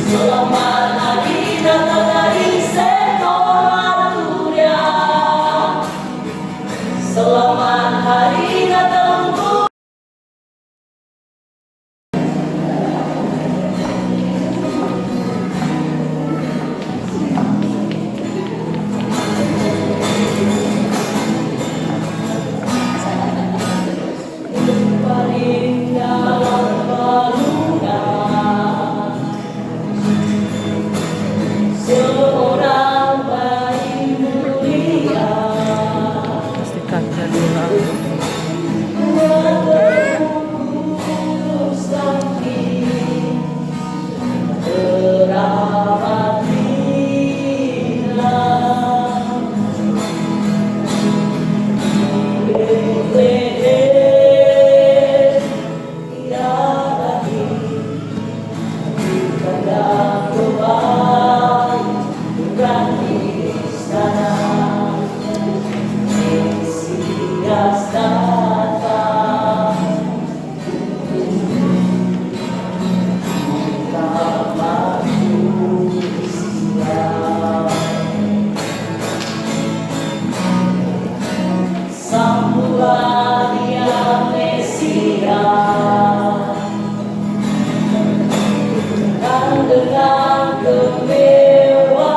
Selamat hari datang dari sekolah Surya. Selamat hari datang untuk paling dalam balungan. Seorang bayi mulia Pastikan jadi lagu. terus sakit terawat hilang. Leher tiada di kandang kebal bukan istana. Mesias datang, tak manusia. Sambutlah dia Mesias, dan dengan kemewahan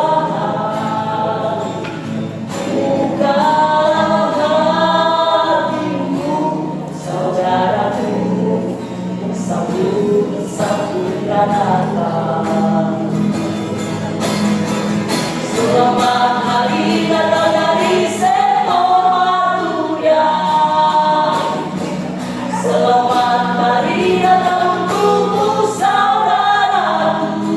bukalah hatimu, saudaraku, sambut dia datang. Selamat hari datang dari sekolah Surya. Selamat hari datang untukmu, saudaraku.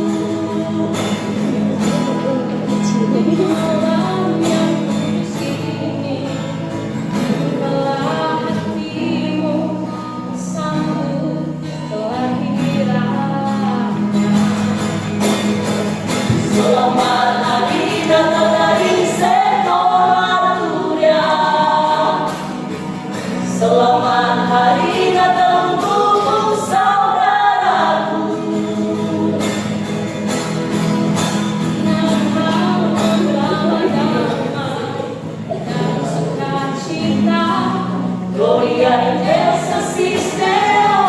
Malam yang kudus ini, bukalah hatimu, sambut kelahirannya. Selamat hari datang dari sekolah Surya. Selamat hari datang untukmu, saudaraku. Natal membawa damai dan sukacita, Gloria in excelsis Deo.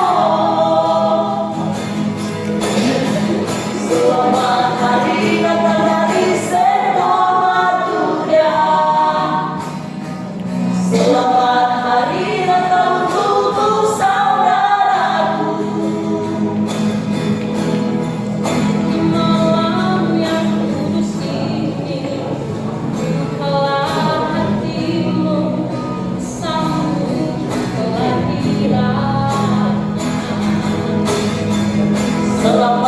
Selamat hari datang dari sekolah Surya. Selamat hari datang untukmu, saudaraku. Malam yang kudus ini, bukalah hatimu, sambut kelahirannya. Selamat